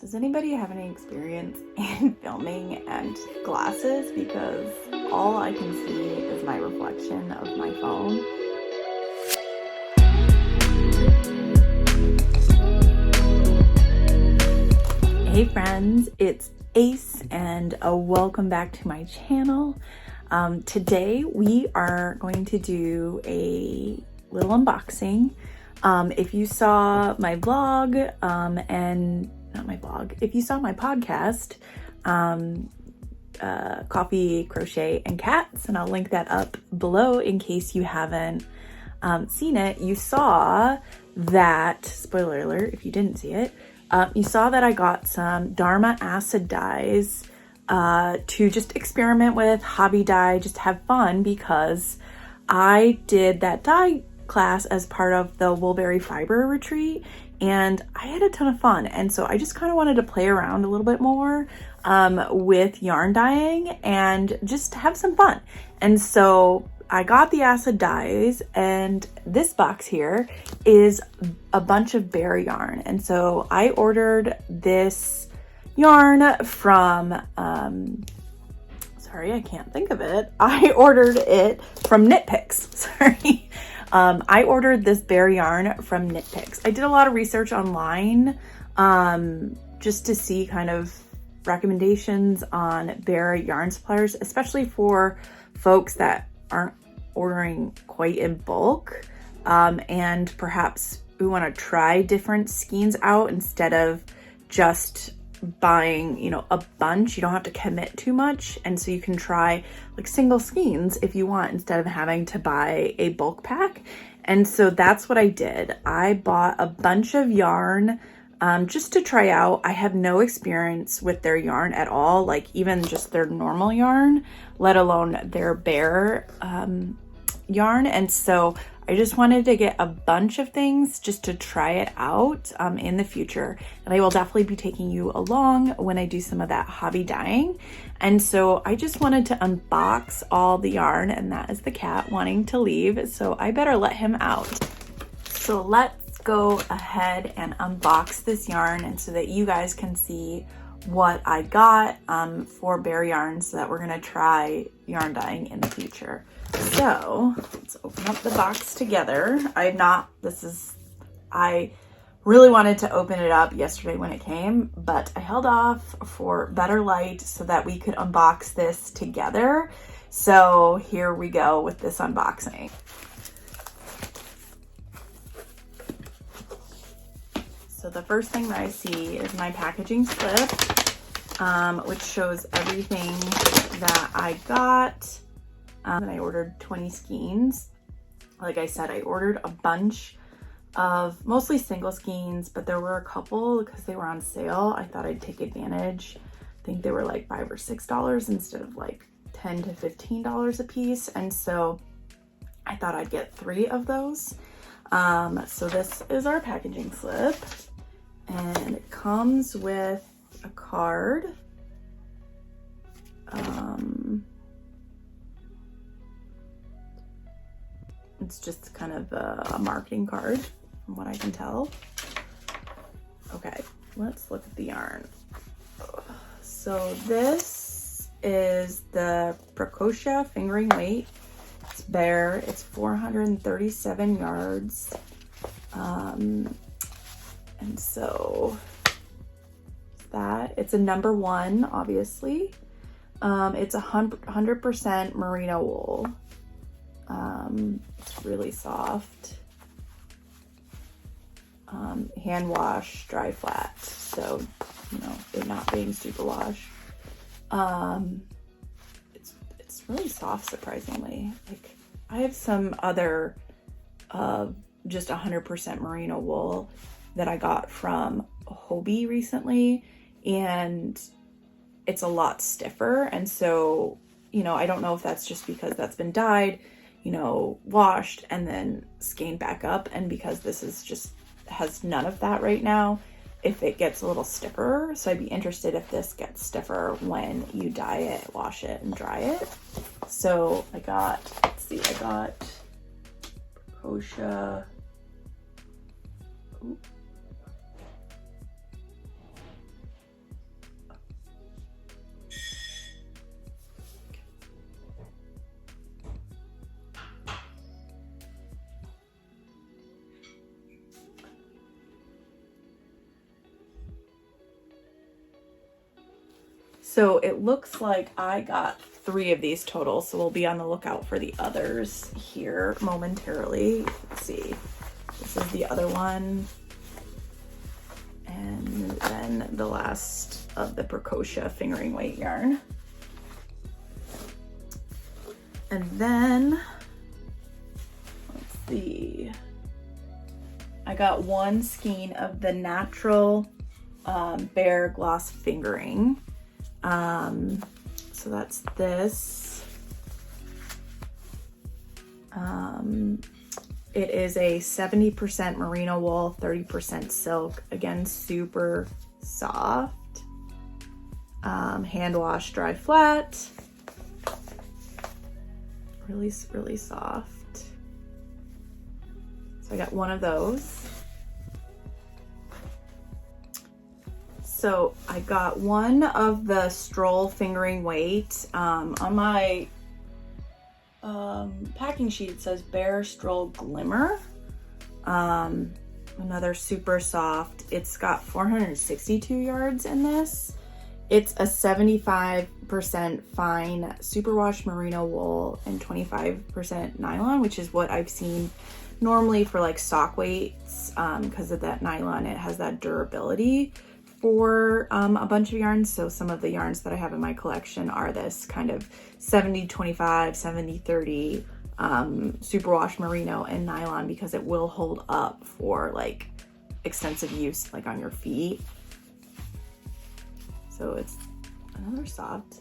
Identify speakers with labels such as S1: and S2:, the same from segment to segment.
S1: Does anybody have any experience in filming and glasses? Because all I can see is my reflection of my phone. Hey friends, it's Ace and welcome back to my channel. Today we are going to do a little unboxing. If you saw my vlog, if you saw my podcast, Coffee, Crochet, and Cats, and I'll link that up below in case you haven't seen it, you saw that, spoiler alert if you didn't see it, you saw that I got some Dharma acid dyes to just experiment with, hobby dye, just have fun, because I did that dye class as part of the Woolberry Fiber retreat and I had a ton of fun, and so I just kind of wanted to play around a little bit more with yarn dyeing and just have some fun. And so I got the acid dyes, and this box here is a bunch of bear yarn. And so I ordered this yarn from sorry, I can't think of it. I ordered it from Knitpicks. Sorry. I ordered this bear yarn from Knitpicks. I did a lot of research online just to see kind of recommendations on bear yarn suppliers, especially for folks that aren't ordering quite in bulk, and perhaps we want to try different skeins out instead of just buying, you know, a bunch. You don't have to commit too much, and so you can try like single skeins if you want instead of having to buy a bulk pack. And so that's what I did. I bought a bunch of yarn just to try out. I have no experience with their yarn at all, like even just their normal yarn, let alone their bear yarn. And so I just wanted to get a bunch of things just to try it out in the future. And I will definitely be taking you along when I do some of that hobby dyeing. And so I just wanted to unbox all the yarn, and that is the cat wanting to leave. So I better let him out. So let's go ahead and unbox this yarn, and so that you guys can see what I got for bear yarn, so that we're gonna try yarn dyeing in the future. So let's open up the box together. I really wanted to open it up yesterday when it came, but I held off for better light so that we could unbox this together. So here we go with this unboxing. So the first thing that I see is my packaging slip, which shows everything that I got. And I ordered 20 skeins. Like I said, I ordered a bunch of mostly single skeins, but there were a couple because they were on sale. I thought I'd take advantage. I think they were like $5 or $6 instead of like $10 to $15 a piece. And so I thought I'd get 3 of those. So this is our packaging slip, and it comes with a card. It's just kind of a marketing card from what I can tell. Okay, let's look at the yarn. So this is the Crochet fingering weight. It's bear, it's 437 yards. And so that, it's a number 1, obviously. It's 100% merino wool. It's really soft. Hand wash, dry flat. So, you know, it not being super wash. It's really soft, surprisingly. Like, I have some other just 100% merino wool that I got from Hobie recently, and it's a lot stiffer. And so, you know, I don't know if that's just because that's been dyed, you know, washed and then skeined back up, and because this is just has none of that right now, if it gets a little stiffer. So I'd be interested if this gets stiffer when you dye it, wash it, and dry it. So I got, let's see, I got Crochet. So it looks like I got 3 of these total, so we'll be on the lookout for the others here momentarily. Let's see. This is the other one. And then the last of the Crochet fingering weight yarn. And then, let's see. I got 1 skein of the natural Bare Gloss fingering. So that's this. It is a 70% merino wool, 30% silk. Again, super soft. Hand wash, dry flat. Really, really soft. So I got 1 of those. So I got 1 of the Stroll fingering weight. On my packing sheet it says Bare Stroll Glimmer. Another super soft. It's got 462 yards in this. It's a 75% fine superwash merino wool and 25% nylon, which is what I've seen normally for like stock weights, because of that nylon. It has that durability for a bunch of yarns. So some of the yarns that I have in my collection are this kind of 70-25, 70-30 superwash merino and nylon, because it will hold up for like extensive use like on your feet. So it's another soft.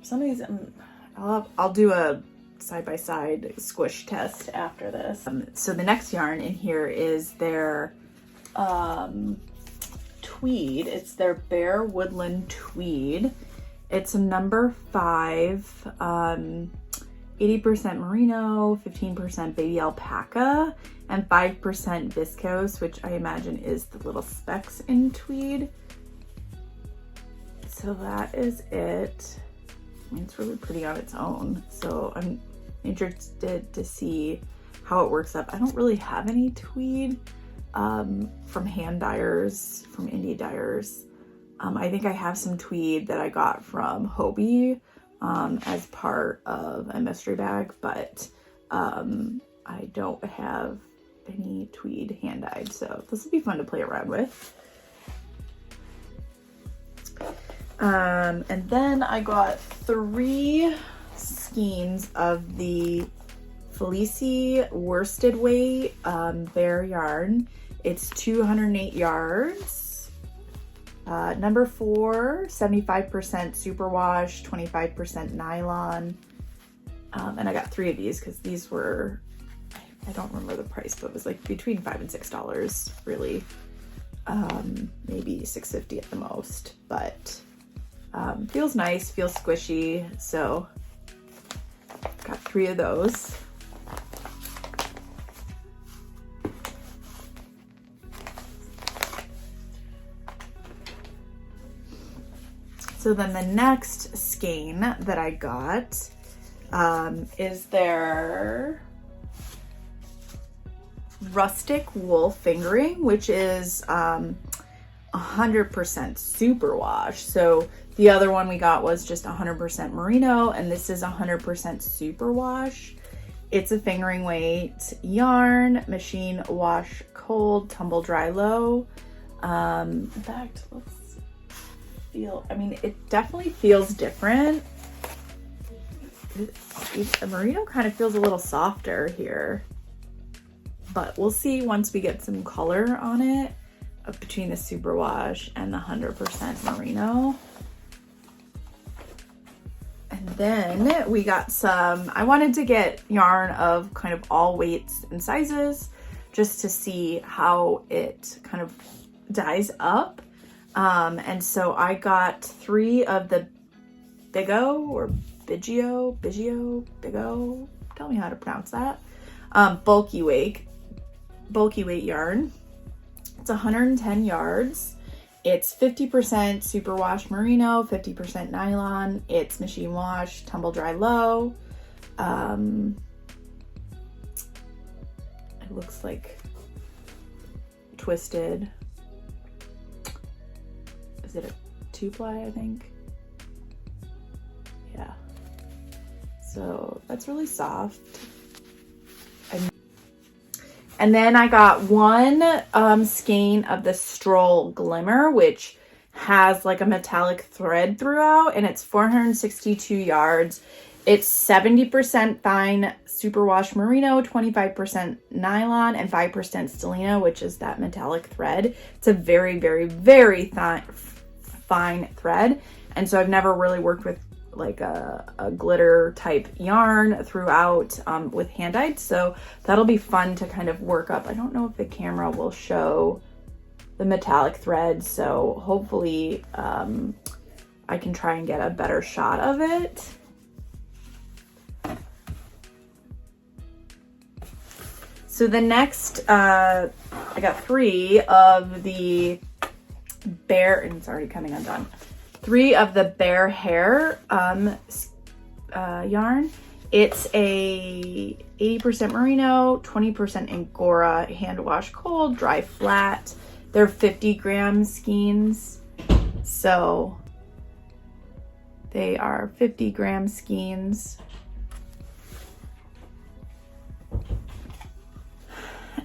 S1: Some of these, I'll do a side-by-side squish test after this. So the next yarn in here is their tweed. It's their Bare Woodland Tweed. It's a number 5, 80% merino, 15% baby alpaca, and 5% viscose, which I imagine is the little specks in tweed. So that is it. I mean, it's really pretty on its own. So I'm interested to see how it works up. I don't really have any tweed from hand dyers, from indie dyers. I think I have some tweed that I got from Hobie as part of a mystery bag, but I don't have any tweed hand dyed. So this will be fun to play around with. And then I got 3 skeins of the Felici worsted weight Bare yarn. It's 208 yards. Number 4, 75% superwash, 25% nylon. And I got 3 of these because these were, I don't remember the price, but it was like between $5 and $6, really. Maybe $6.50 at the most, but feels nice, feels squishy. So got 3 of those. So then the next skein that I got is their rustic wool fingering, which is 100% superwash. So the other one we got was just 100% merino, and this is 100% superwash. It's a fingering weight yarn, machine wash cold, tumble dry low. In fact, let's feel, I mean, it definitely feels different. The merino kind of feels a little softer here, but we'll see once we get some color on it between the superwash and the 100% merino. And then we got some, I wanted to get yarn of kind of all weights and sizes just to see how it kind of dyes up. And so I got 3 of the Bigo or Biggio, tell me how to pronounce that, bulky weight yarn. It's 110 yards. It's 50% superwash merino, 50% nylon. It's machine wash, tumble dry low. It looks like twisted. Is it a 2-ply, I think? So that's really soft. And then I got one skein of the Stroll Glimmer, which has like a metallic thread throughout, and it's 462 yards. It's 70% fine superwash merino, 25% nylon, and 5% stellina, which is that metallic thread. It's a very, very, very fine thread. And so I've never really worked with like a glitter type yarn throughout with hand dyed, so that'll be fun to kind of work up. I don't know if the camera will show the metallic thread, so hopefully I can try and get a better shot of it. So the next I got 3 of the Bear, and it's already coming undone. 3 of the Bear Hair yarn. It's a 80% merino, 20% angora, hand wash cold, dry flat. They're 50 gram skeins. So they are 50 gram skeins.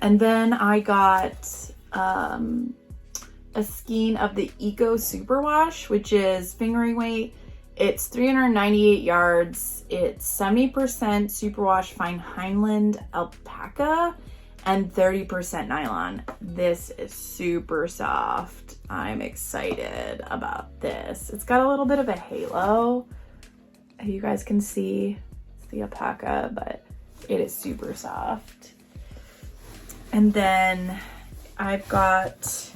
S1: And then I got a skein of the Eco Superwash, which is fingering weight. It's 398 yards. It's 70% superwash fine Heinland alpaca and 30% nylon. This is super soft. I'm excited about this. It's got a little bit of a halo. You guys can see it's the alpaca, but it is super soft. And then I've got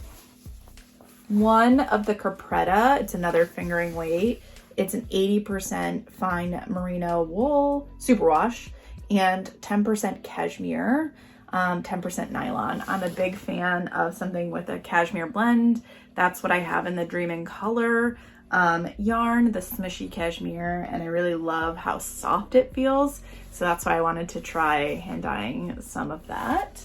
S1: one of the Capretta. It's another fingering weight. It's an 80% fine merino wool superwash and 10% cashmere, 10% nylon. I'm a big fan of something with a cashmere blend. That's what I have in the Dream in Color yarn, the smushy cashmere, and I really love how soft it feels. So that's why I wanted to try hand dyeing some of that.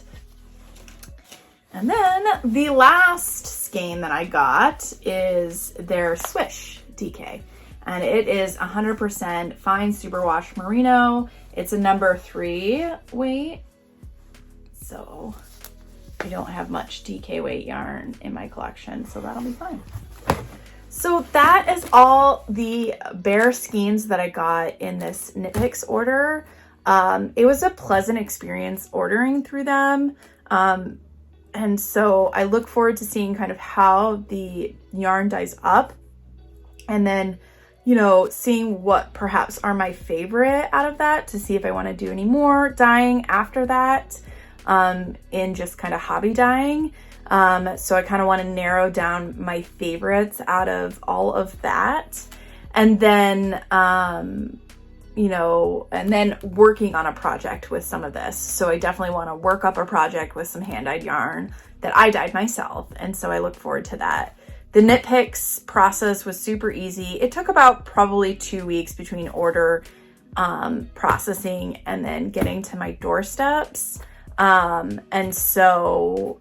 S1: And then the last skein that I got is their Swish DK. And it is 100% fine superwash merino. It's a number 3 weight. So I don't have much DK weight yarn in my collection, so that'll be fine. So that is all the Bear skeins that I got in this Knitpicks order. It was a pleasant experience ordering through them. And so I look forward to seeing kind of how the yarn dyes up, and then, you know, seeing what perhaps are my favorite out of that, to see if I want to do any more dyeing after that, in just kind of hobby dyeing. So I kind of want to narrow down my favorites out of all of that. And then, you know, and then working on a project with some of this. So I definitely want to work up a project with some hand-dyed yarn that I dyed myself. And so I look forward to that. The Knitpicks process was super easy. It took about probably 2 weeks between order processing and then getting to my doorsteps. And so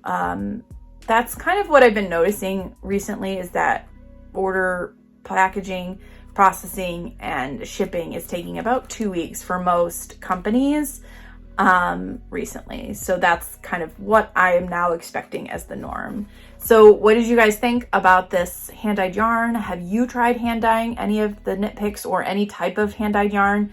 S1: that's kind of what I've been noticing recently, is that order packaging, processing, and shipping is taking about 2 weeks for most companies recently. So that's kind of what I am now expecting as the norm. So what did you guys think about this hand-dyed yarn? Have you tried hand dyeing any of the Knitpicks or any type of hand-dyed yarn?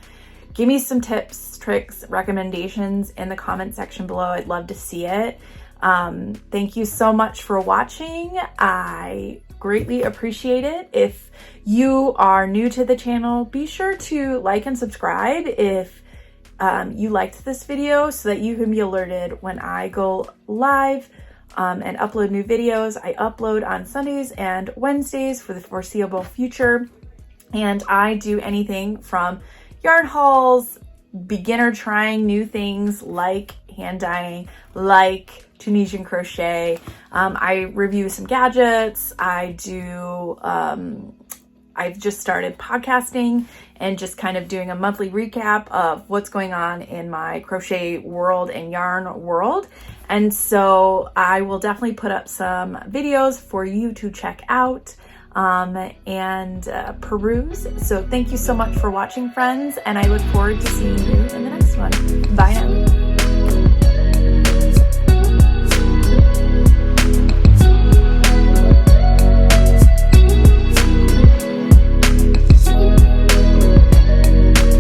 S1: Give me some tips, tricks, recommendations in the comment section below. I'd love to see it. Thank you so much for watching. I greatly appreciate it. If you are new to the channel, be sure to like and subscribe if you liked this video, so that you can be alerted when I go live and upload new videos. I upload on Sundays and Wednesdays for the foreseeable future, and I do anything from yarn hauls, beginner trying new things like hand dyeing, like Tunisian crochet. I review some gadgets. I've just started podcasting and just kind of doing a monthly recap of what's going on in my crochet world and yarn world. And so I will definitely put up some videos for you to check out. and peruse. So thank you so much for watching, friends, and I look forward to seeing you in the next one. Bye now.